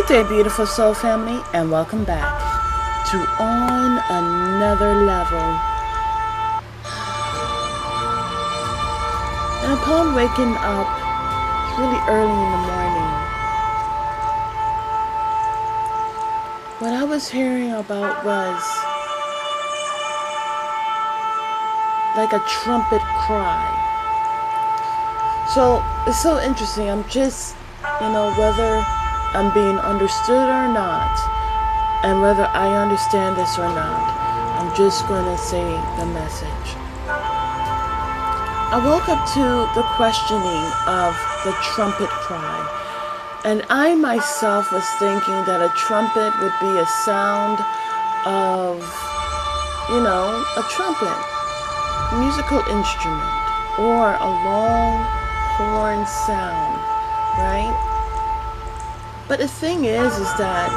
Good day, beautiful soul family, and welcome back to On Another Level. And upon waking up really early in the morning, what I was hearing about was like a trumpet cry. So it's so interesting. I'm just, whether I'm being understood or not, and whether I understand this or not, I'm just going to say the message. I woke up to the questioning of the trumpet cry, and I myself was thinking that a trumpet would be a sound of, a trumpet, musical instrument, or a long horn sound, right? But the thing is that,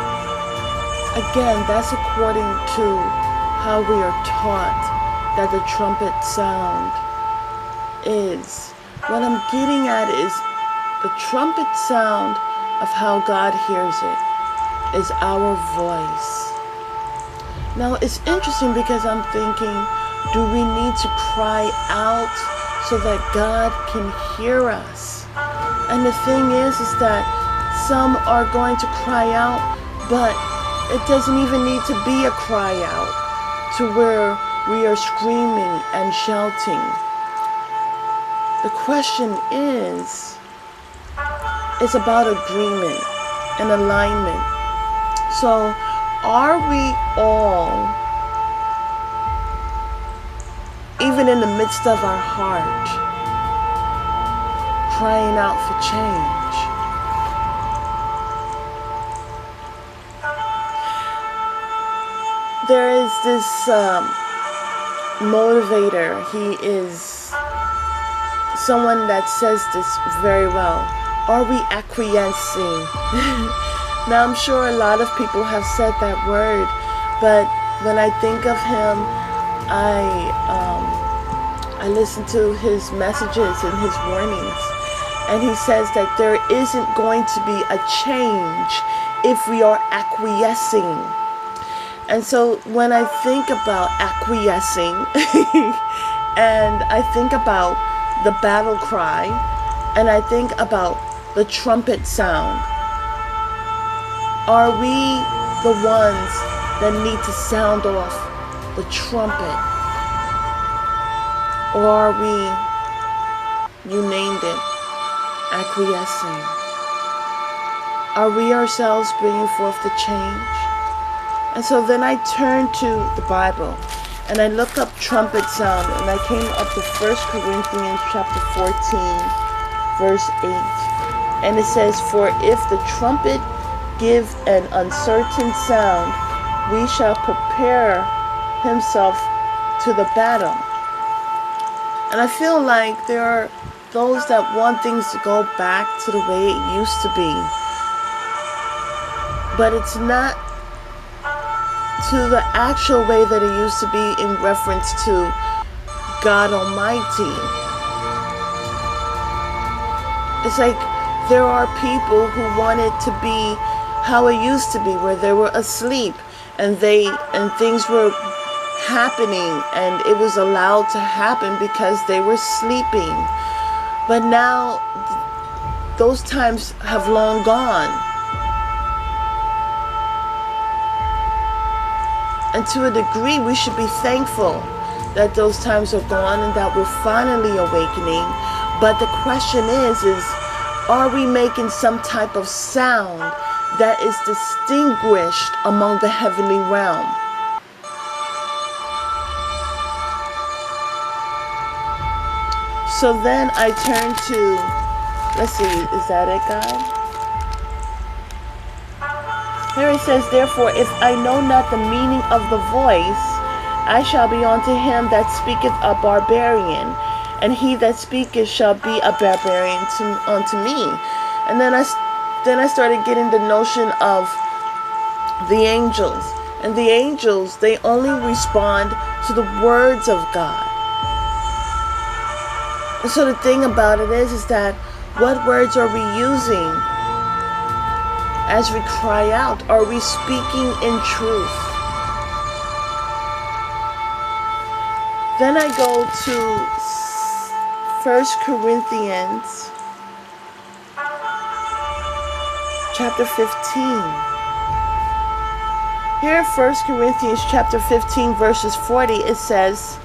again, that's according to how we are taught that the trumpet sound is. What I'm getting at is the trumpet sound of how God hears it is our voice. Now, it's interesting because I'm thinking, do we need to cry out so that God can hear us? And the thing is that some are going to cry out, but it doesn't even need to be a cry out to where we are screaming and shouting. The question is, it's about agreement and alignment. So, are we all, even in the midst of our heart, crying out for change? There is this motivator. He is someone that says this very well. Are we acquiescing? Now, I'm sure a lot of people have said that word, but when I think of him, I listen to his messages and his warnings, and he says that there isn't going to be a change if we are acquiescing. And so when I think about acquiescing and I think about the battle cry and I think about the trumpet sound, are we the ones that need to sound off the trumpet? Or are we, you named it, acquiescing? Are we ourselves bringing forth the change? And so then I turned to the Bible and I looked up trumpet sound, and I came up to 1 Corinthians chapter 14, verse 8. And it says, "For if the trumpet give an uncertain sound, we shall prepare himself to the battle." And I feel like there are those that want things to go back to the way it used to be. But it's not to the actual way that it used to be in reference to God Almighty. It's like there are people who want it to be how it used to be, where they were asleep and things were happening and it was allowed to happen because they were sleeping. But now those times have long gone. And to a degree, we should be thankful that those times are gone and that we're finally awakening. But the question is are we making some type of sound that is distinguished among the heavenly realm? So then I turn to, let's see, is that it, God? Here it says, "Therefore, if I know not the meaning of the voice, I shall be unto him that speaketh a barbarian, and he that speaketh shall be a barbarian unto me." And then I started getting the notion of the angels. And the angels, they only respond to the words of God. And so the thing about it is that what words are we using As we cry out, are we speaking in truth? Then I go to 1 Corinthians chapter 15. Here in 1 Corinthians chapter 15 verses 40, it says,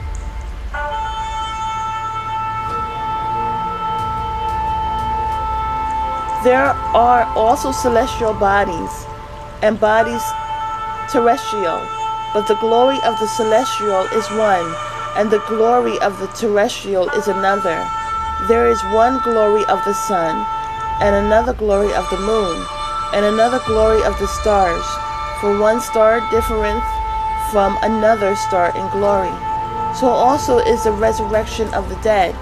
there are also celestial bodies and bodies terrestrial, but the glory of the celestial is one, and the glory of the terrestrial is another. There is one glory of the sun, and another glory of the moon, and another glory of the stars, for one star differeth from another star in glory. So also is the resurrection of the dead.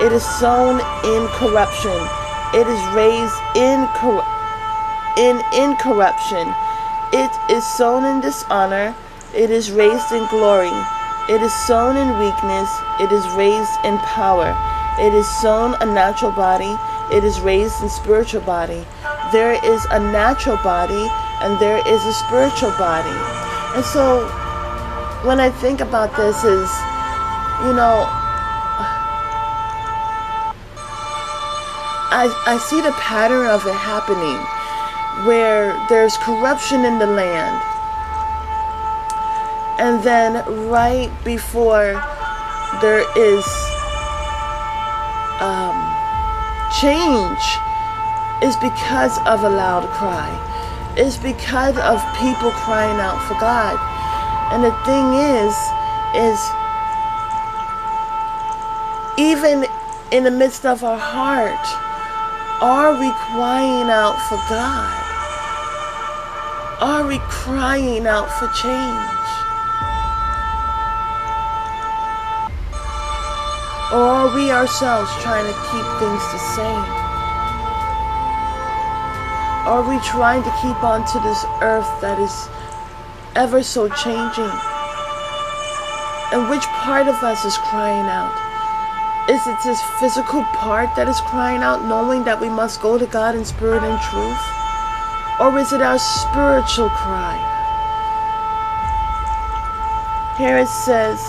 It is sown in corruption, it is raised in incorruption. It is sown in dishonor, it is raised in glory. It is sown in weakness, it is raised in power. It is sown a natural body, it is raised in spiritual body. There is a natural body and there is a spiritual body. And so when I think about this is, I see the pattern of it happening where there's corruption in the land. And then right before there is change is because of a loud cry. It's because of people crying out for God. And the thing is even in the midst of our heart, are we crying out for God? Are we crying out for change? Or are we ourselves trying to keep things the same? Are we trying to keep on to this earth that is ever so changing? And which part of us is crying out? Is it this physical part that is crying out, knowing that we must go to God in spirit and truth? Or is it our spiritual cry? Here it says,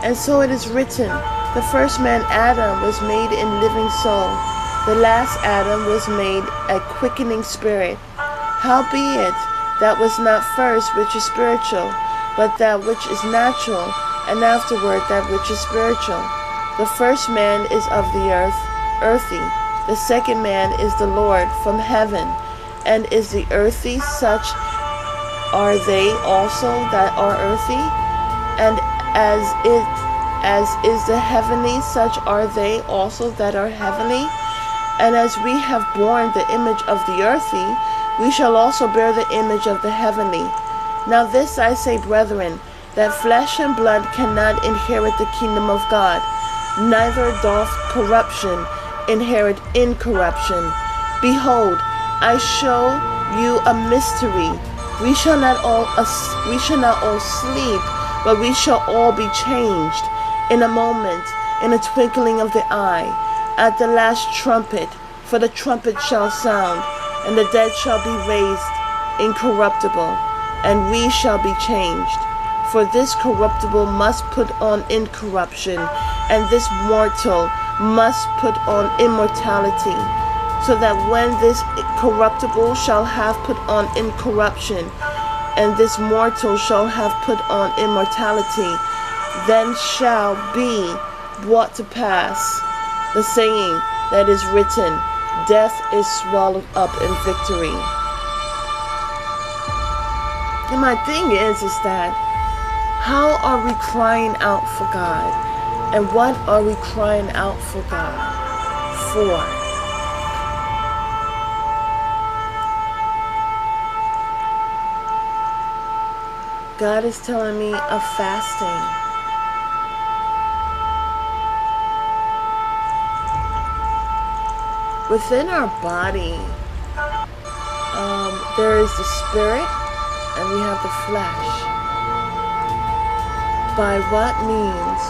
and so it is written, the first man Adam was made in living soul. The last Adam was made a quickening spirit. Howbeit, that was not first which is spiritual, but that which is natural, and afterward that which is spiritual. The first man is of the earth, earthy. The second man is the Lord from heaven. And is the earthy such are they also that are earthy? And as is the heavenly, such are they also that are heavenly? And as we have borne the image of the earthy, we shall also bear the image of the heavenly. Now this I say, brethren, that flesh and blood cannot inherit the kingdom of God, neither doth corruption inherit incorruption. Behold, I show you a mystery. We shall not all sleep, but we shall all be changed in a moment, in a twinkling of the eye, at the last trumpet. For the trumpet shall sound, and the dead shall be raised incorruptible, and we shall be changed. For this corruptible must put on incorruption, and this mortal must put on immortality. So that when this corruptible shall have put on incorruption, and this mortal shall have put on immortality, then shall be brought to pass the saying that is written, death is swallowed up in victory. And my thing is that how are we crying out for God? And what are we crying out for God for? God is telling me of fasting. Within our body, there is the spirit and we have the flesh. By what means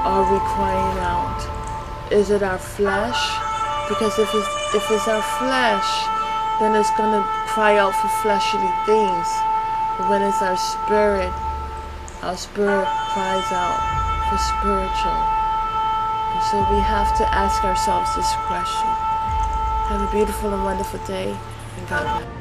are we crying out? Is it our flesh? Because if it's our flesh, then it's going to cry out for fleshly things. But when it's our spirit cries out for spiritual. And so we have to ask ourselves this question. Have a beautiful and wonderful day, and God bless.